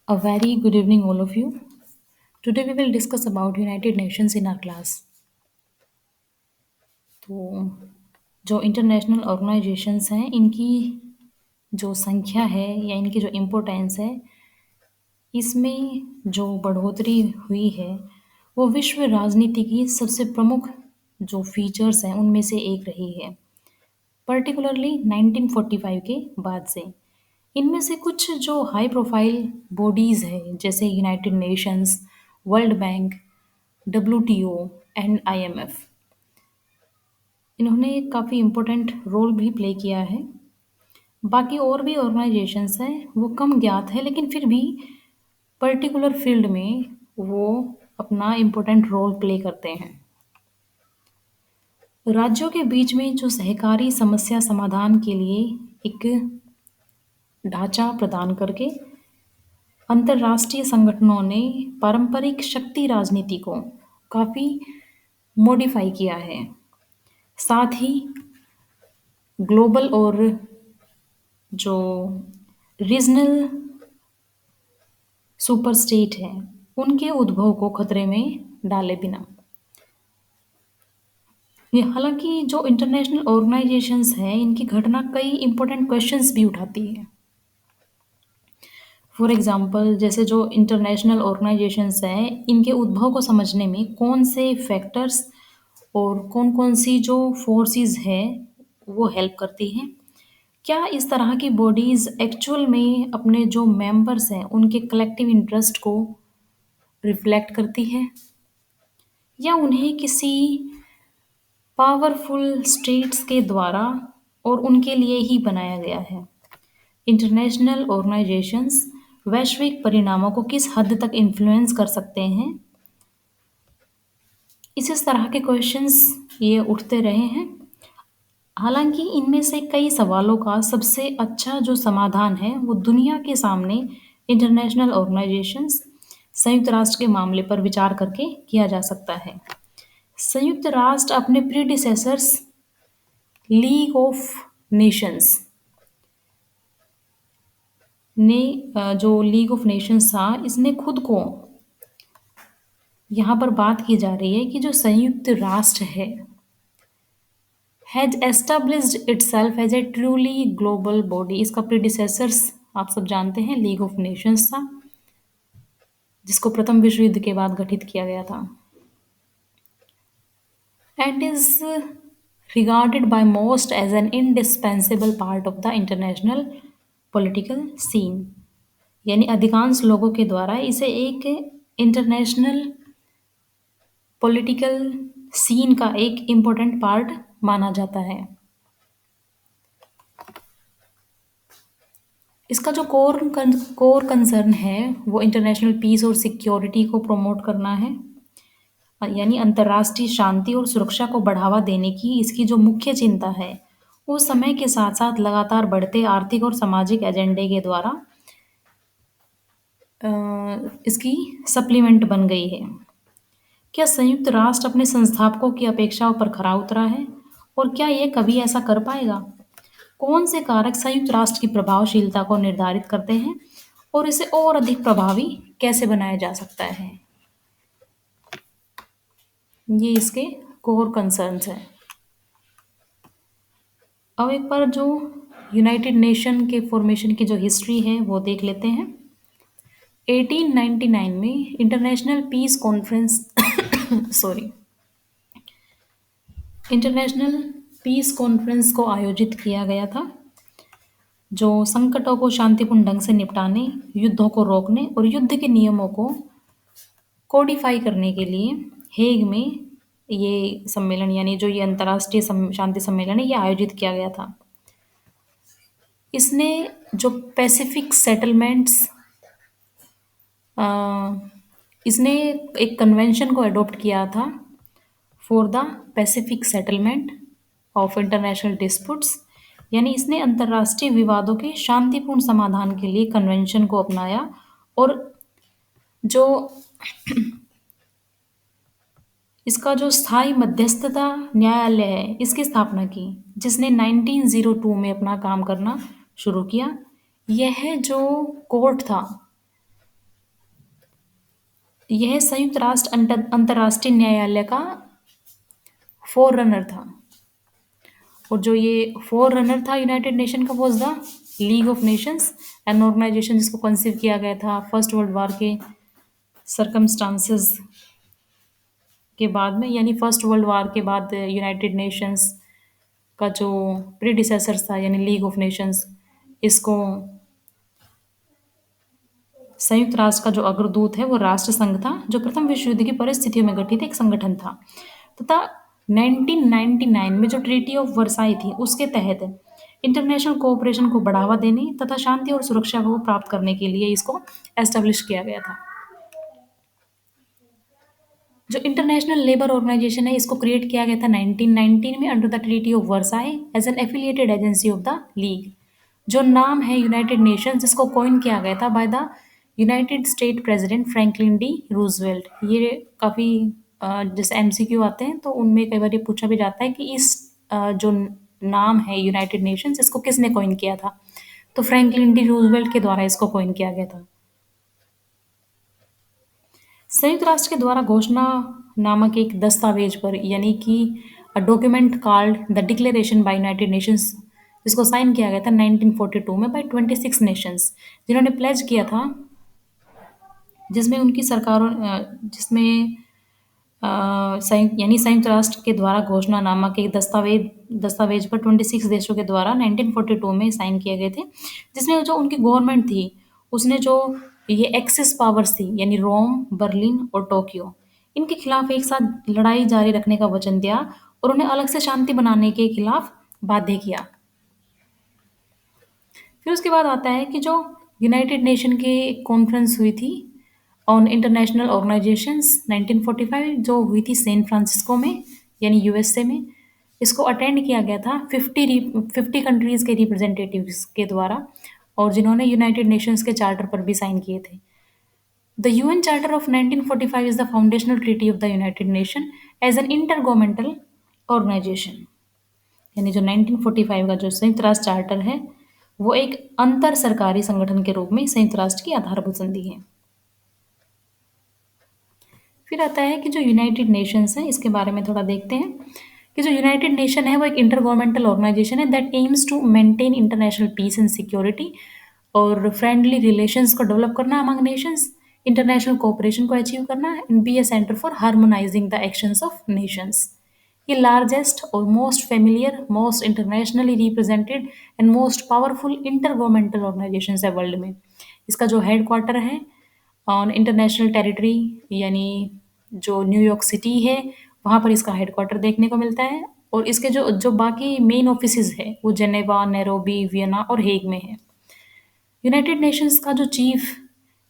A very good evening, all of you. Today we will discuss about United Nations in our class. तो जो international organisations हैं इनकी जो संख्या है या इनकी जो इम्पोर्टेंस है इसमें जो बढ़ोतरी हुई है वो विश्व राजनीति की सबसे प्रमुख जो फीचर्स हैं उनमें से एक रही है, पर्टिकुलरली 1945 के बाद से। इनमें से कुछ जो हाई प्रोफाइल बॉडीज़ हैं जैसे United Nations, world bank, WTO and IMF, इन्होंने काफ़ी इम्पोर्टेंट रोल भी प्ले किया है। बाकी और भी ऑर्गेनाइजेशंस हैं वो कम ज्ञात है, लेकिन फिर भी पर्टिकुलर फील्ड में वो अपना इम्पोर्टेंट रोल प्ले करते हैं। राज्यों के बीच में जो सहकारी समस्या समाधान के लिए एक ढांचा प्रदान करके अंतर्राष्ट्रीय संगठनों ने पारंपरिक शक्ति राजनीति को काफ़ी मॉडिफाई किया है। साथ ही ग्लोबल और जो रीजनल सुपर स्टेट है उनके उद्भव को खतरे में डाले बिना, ये हालांकि जो इंटरनेशनल ऑर्गेनाइजेशंस हैं इनकी घटना कई इम्पोर्टेंट क्वेश्चंस भी उठाती है। फॉर एग्जांपल जैसे जो इंटरनेशनल ऑर्गेनाइजेशंस हैं इनके उद्भव को समझने में कौन से फैक्टर्स और कौन कौन सी जो फोर्सेस है वो हेल्प करती हैं। क्या इस तरह की बॉडीज़ एक्चुअल में अपने जो मेंबर्स हैं उनके कलेक्टिव इंटरेस्ट को रिफ्लेक्ट करती है या उन्हें किसी पावरफुल स्टेट्स के द्वारा और उनके लिए ही बनाया गया है। इंटरनेशनल ऑर्गेनाइजेशंस वैश्विक परिणामों को किस हद तक इन्फ्लुएंस कर सकते हैं, इस तरह के क्वेश्चंस ये उठते रहे हैं। हालांकि इनमें से कई सवालों का सबसे अच्छा जो समाधान है वो दुनिया के सामने इंटरनेशनल ऑर्गेनाइजेशंस संयुक्त राष्ट्र के मामले पर विचार करके किया जा सकता है। संयुक्त राष्ट्र अपने प्रीडिसेसर्स लीग ऑफ नेशंस ने जो लीग ऑफ नेशंस था इसने खुद को, यहाँ पर बात की जा रही है कि जो संयुक्त राष्ट्र है has established itself as a truly global body. इसका प्रीडिसेसर्स आप सब जानते हैं लीग ऑफ नेशंस था, जिसको प्रथम विश्व युद्ध के बाद गठित किया गया था, and is regarded by most as an indispensable part of the international political scene। यानी अधिकांश लोगों के द्वारा इसे एक इंटरनेशनल पॉलिटिकल सीन का एक इम्पोर्टेंट पार्ट माना जाता है। इसका जो कोर कंसर्न है वो इंटरनेशनल पीस और सिक्योरिटी को प्रमोट करना है, यानी अंतर्राष्ट्रीय शांति और सुरक्षा को बढ़ावा देने की इसकी जो मुख्य चिंता है वो समय के साथ साथ लगातार बढ़ते आर्थिक और सामाजिक एजेंडे के द्वारा इसकी सप्लीमेंट बन गई है। क्या संयुक्त राष्ट्र अपने संस्थापकों की अपेक्षाओं पर खरा उतरा है और क्या यह कभी ऐसा कर पाएगा? कौन से कारक संयुक्त राष्ट्र की प्रभावशीलता को निर्धारित करते हैं और इसे और अधिक प्रभावी कैसे बनाया जा सकता है? ये इसके कोर कंसर्न्स हैं। अब एक बार जो यूनाइटेड नेशन के फॉर्मेशन की जो हिस्ट्री है वो देख लेते हैं। 1899 में international piece conference sorry international piece conference को आयोजित किया गया था, जो संकटों को शांतिपूर्ण ढंग से निपटाने, युद्धों को रोकने और युद्ध के नियमों को कोडिफाई करने के लिए हेग में ये सम्मेलन, यानी जो ये अंतर्राष्ट्रीय शांति सम्मेलन है, ये आयोजित किया गया था। इसने जो पैसिफिक सेटलमेंट्स, इसने एक कन्वेंशन को अडॉप्ट किया था for the Pacific settlement of international disputes, यानी इसने अंतर्राष्ट्रीय विवादों के शांतिपूर्ण समाधान के लिए कन्वेंशन को अपनाया और जो इसका जो स्थायी मध्यस्थता न्यायालय है इसकी स्थापना की, जिसने 1902 में अपना काम करना शुरू किया। यह जो कोर्ट था यह संयुक्त राष्ट्र अंतर्राष्ट्रीय न्यायालय का फोर रनर था। और जो ये फोर रनर था यूनाइटेड नेशन का, was the league of nations, an organisation जिसको कंसीव किया गया था फर्स्ट वर्ल्ड वॉर के सरकमस्टांसेस के बाद में, यानी फर्स्ट वर्ल्ड वॉर के बाद यूनाइटेड नेशंस का जो प्रीडिसेसर था यानी लीग ऑफ नेशंस, इसको संयुक्त राष्ट्र का जो अग्रदूत है वो राष्ट्र संघ था, जो प्रथम विश्व युद्ध की परिस्थितियों में गठित एक संगठन था। तथा 1999 में जो ट्रीटी ऑफ वर्साई थी उसके तहत इंटरनेशनल कोऑपरेशन को बढ़ावा देने तथा शांति और सुरक्षा को प्राप्त करने के लिए इसको एस्टेब्लिश किया गया था। जो इंटरनेशनल लेबर ऑर्गेनाइजेशन है इसको क्रिएट किया गया था 1919 में under the treaty of Versailles as an affiliated agency of the league. जो नाम है यूनाइटेड नेशंस, जिसको कॉइन किया गया था by the United state president Franklin D Roosevelt. ये काफ़ी जैसे एमसीक्यू आते हैं तो उनमें कई बार ये पूछा भी जाता है कि इस जो नाम है यूनाइटेड नेशंस इसको किसने कॉइन किया था, तो फ्रैंकलिन डी रूजवेल्ट के द्वारा इसको कॉइन किया गया था। संयुक्त राष्ट्र के द्वारा घोषणा नामक एक दस्तावेज पर, यानी कि a document called the declaration bye United Nations, जिसको साइन किया गया था 1942 में बाय 26 नेशंस, जिन्होंने प्लेज किया था, जिसमें उनकी सरकारों जिसमें संयुक्त राष्ट्र के द्वारा घोषणा नामक एक दस्तावेज पर 26 देशों के द्वारा 1942 में साइन किए गए थे, जिसमें जो उनकी गवर्नमेंट थी उसने जो ये एक्सिस पावर्स थी यानी रोम, बर्लिन और टोक्यो, इनके खिलाफ एक साथ लड़ाई जारी रखने का वचन दिया और उन्हें अलग से शांति बनाने के खिलाफ बाध्य किया। फिर उसके बाद आता है कि जो यूनाइटेड नेशन की कॉन्फ्रेंस हुई थी ऑन इंटरनेशनल ऑर्गेनाइजेशंस 1945, जो हुई थी सैन फ्रांसिस्को में यानी यूएसए में, इसको अटेंड किया गया था 50 कंट्रीज़ के रिप्रेजेंटेटिव्स के द्वारा, और जिन्होंने यूनाइटेड नेशंस के चार्टर पर भी साइन किए थे। The UN charter of 1945 is the foundational treaty of the united nation as an intergovernmental organisation. यानी जो 1945 का जो संयुक्त राष्ट्र चार्टर है वो एक अंतर सरकारी संगठन के रूप में संयुक्त राष्ट्र की आधारभूत संधि है। फिर आता है कि जो यूनाइटेड नेशंस है इसके बारे में थोड़ा देखते हैं कि जो यूनाइटेड नेशन है वो एक इंटर गवर्नमेंटल ऑर्गेनाइजेशन है that aims to maintain international peace and security और फ्रेंडली रिलेशंस को डेवलप करना अमंग नेशंस, इंटरनेशनल कोऑपरेशन को अचीव करना and be a centre for harmonising the actions of nations. ये लार्जेस्ट और most familiar, most internationally represented and most powerful intergovernmental organisation है world में। इसका जो हेड क्वार्टर है ऑन इंटरनेशनल टेरिटरी यानी जो न्यूयॉर्क सिटी है वहाँ पर इसका हेडक्वार्टर देखने को मिलता है, और इसके जो जो बाकी मेन ऑफिसेज है वो जेनेवा, नैरोबी, वियना और हेग में है। यूनाइटेड नेशंस का जो चीफ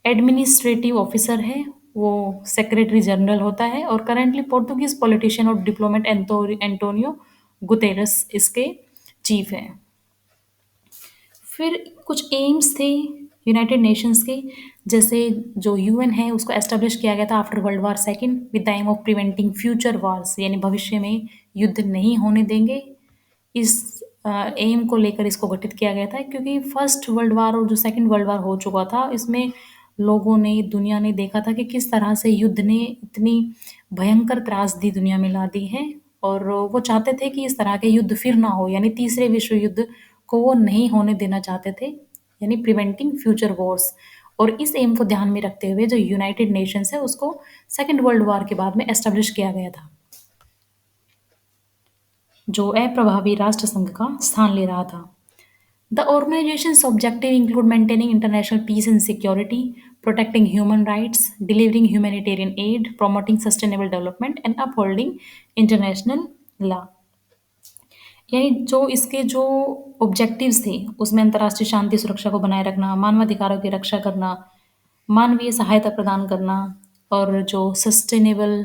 एडमिनिस्ट्रेटिव ऑफिसर है वो सेक्रेटरी जनरल होता है, और करेंटली पोर्तुगीज पॉलिटिशियन और डिप्लोमेट एंटोनियो गुतेरस इसके चीफ हैं। फिर कुछ एम्स थे यूनाइटेड नेशंस के, जैसे जो यूएन है उसको एस्टेब्लिश किया गया था after world war second with the aim of preventing future wars, यानी भविष्य में युद्ध नहीं होने देंगे। इस एम को लेकर इसको गठित किया गया था, क्योंकि फर्स्ट वर्ल्ड वॉर और जो सेकेंड वर्ल्ड वॉर हो चुका था इसमें लोगों ने, दुनिया ने देखा था कि किस तरह से युद्ध ने इतनी भयंकर त्रासदी दुनिया में ला दी है, और वो चाहते थे कि इस तरह के युद्ध फिर ना हो, यानी तीसरे विश्व युद्ध को वो नहीं होने देना चाहते थे, यानी प्रिवेंटिंग फ्यूचर वॉर्स। और इस एम को ध्यान में रखते हुए जो यूनाइटेड नेशंस है उसको सेकेंड वर्ल्ड वॉर के बाद में एस्टेब्लिश किया गया था, जो अप्रभावी राष्ट्र संघ का स्थान ले रहा था। The organization's objective include maintaining international peace and security, protecting human rights, delivering humanitarian aid, promoting sustainable development, and upholding international law। यानी जो इसके जो ऑब्जेक्टिव्स थे उसमें अंतर्राष्ट्रीय शांति सुरक्षा को बनाए रखना, मानवाधिकारों की रक्षा करना, मानवीय सहायता प्रदान करना, और जो सस्टेनेबल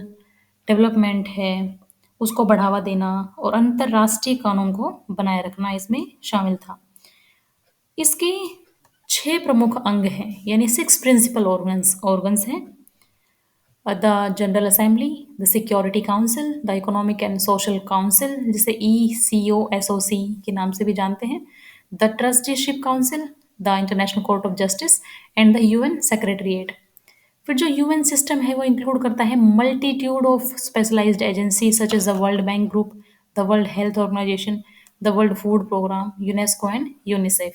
डेवलपमेंट है उसको बढ़ावा देना, और अंतर्राष्ट्रीय कानून को बनाए रखना इसमें शामिल था। इसके 6 प्रमुख अंग हैं, यानी 6 प्रिंसिपल ऑर्गन्स हैं। The general assembly, the security council, the economic and social council जिसे ECOSOC के नाम से भी जानते हैं, the trusteeship council, the international court of justice and the UN secretariat. फिर जो यूएन सिस्टम है वो इंक्लूड करता है multitude of specialised agency such as the world bank group, the world health organisation, the world food programme, UNESCO and UNICEF.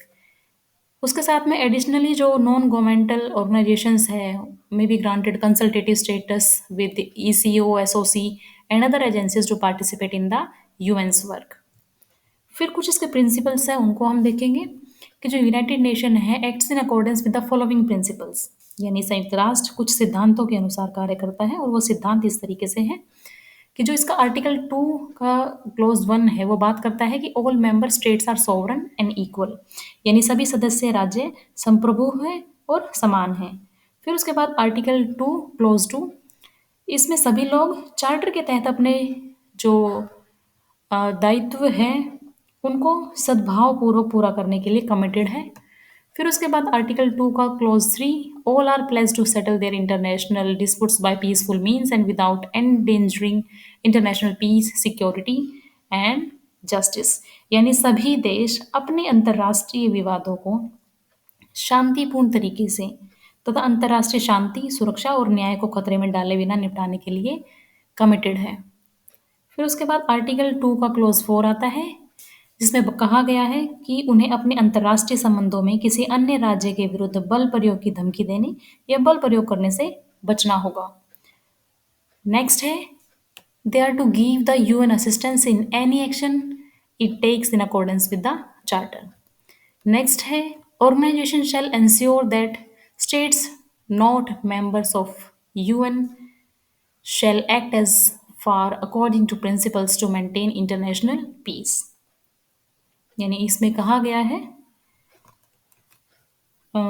उसके साथ में additionally जो नॉन गवर्नमेंटल ऑर्गेनाइजेशंस है may be granted consultative status with eco, SOC and other agencies जो participate in the यूएन्स work. फिर कुछ इसके principles हैं उनको हम देखेंगे कि जो यूनाइटेड नेशन है acts in accordance with the following principles, यानी संयुक्त राष्ट्र कुछ सिद्धांतों के अनुसार कार्य करता है और वो सिद्धांत इस तरीके से है कि जो इसका आर्टिकल 2 का क्लोज 1 है वो बात करता है कि all member states are sovereign and equal, यानी सभी सदस्य राज्य संप्रभु हैं और समान हैं। फिर उसके बाद आर्टिकल 2 क्लोज 2, इसमें सभी लोग चार्टर के तहत अपने जो दायित्व है उनको सद्भाव पूर्वक पूरा करने के लिए कमिटेड है। फिर उसके बाद आर्टिकल 2 का clause 3, all are pledge to settle their international disputes by peaceful means and without endangering international peace, security and justice, यानी सभी देश अपने अंतर्राष्ट्रीय विवादों को शांतिपूर्ण तरीके से तथा अंतर्राष्ट्रीय शांति, सुरक्षा और न्याय को खतरे में डाले बिना निपटाने के लिए कमिटेड है। फिर उसके बाद आर्टिकल 2 का क्लोज 4 आता है जिसमें कहा गया है कि उन्हें अपने अंतर्राष्ट्रीय संबंधों में किसी अन्य राज्य के विरुद्ध बल प्रयोग की धमकी देने या बल प्रयोग करने से बचना होगा। नेक्स्ट है they are to give the UN assistance in any action it takes in accordance with the charter. Next है organization shall ensure that states not members of UN shall act as far according to principles to maintain international peace, यानी इसमें कहा गया है अ,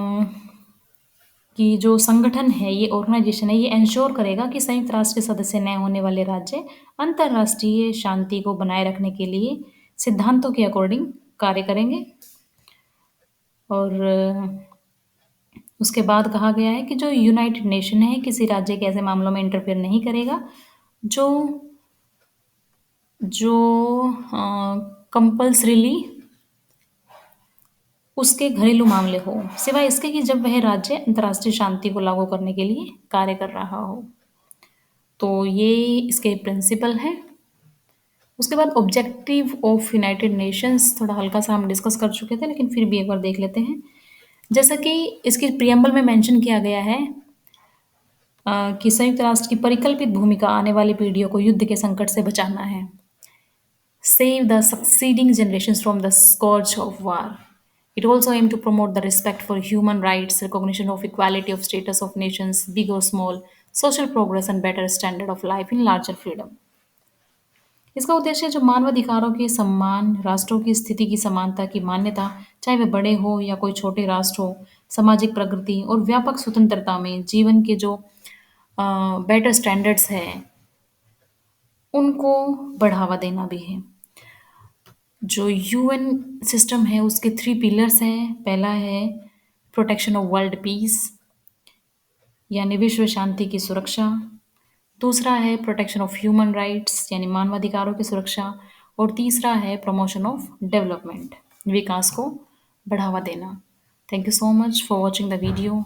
कि जो संगठन है ये ऑर्गेनाइजेशन है ये इंश्योर करेगा कि संयुक्त राष्ट्र के सदस्य न होने वाले राज्य अंतर्राष्ट्रीय शांति को बनाए रखने के लिए सिद्धांतों के अकॉर्डिंग कार्य करेंगे। और उसके बाद कहा गया है कि जो यूनाइटेड नेशन है किसी राज्य के ऐसे मामलों में इंटरफेयर नहीं करेगा जो जो कंपल्सरीली उसके घरेलू मामले हो, सिवाय इसके कि जब वह राज्य अंतर्राष्ट्रीय शांति को लागू करने के लिए कार्य कर रहा हो। तो ये इसके प्रिंसिपल हैं। उसके बाद ऑब्जेक्टिव ऑफ यूनाइटेड नेशंस थोड़ा हल्का सा हम डिस्कस कर चुके थे लेकिन फिर भी एक बार देख लेते हैं। जैसा कि इसकी प्रियम्बल में मेंशन किया गया है कि संयुक्त राष्ट्र की परिकल्पित भूमिका आने वाली पीढ़ियों को युद्ध के संकट से बचाना है, save the succeeding generations from the scourge of war. It also aims to promote the respect for human rights, recognition of equality of status of nations, big or small, social progress, and better standard of life in larger freedom. इसका उद्देश्य जो मानवाधिकारों के सम्मान, राष्ट्रों की स्थिति की समानता की मान्यता, चाहे वे बड़े हो या कोई छोटे राष्ट्र हो, सामाजिक प्रगति और व्यापक स्वतंत्रता में जीवन के जो बेटर स्टैंडर्ड्स हैं उनको बढ़ावा देना भी है। जो यूएन सिस्टम है उसके 3 पिलर्स हैं। पहला है प्रोटेक्शन ऑफ वर्ल्ड पीस, यानी विश्व शांति की सुरक्षा। दूसरा है प्रोटेक्शन ऑफ ह्यूमन राइट्स, यानी मानवाधिकारों की सुरक्षा। और तीसरा है प्रमोशन ऑफ डेवलपमेंट, विकास को बढ़ावा देना। Thank you so much for watching the video.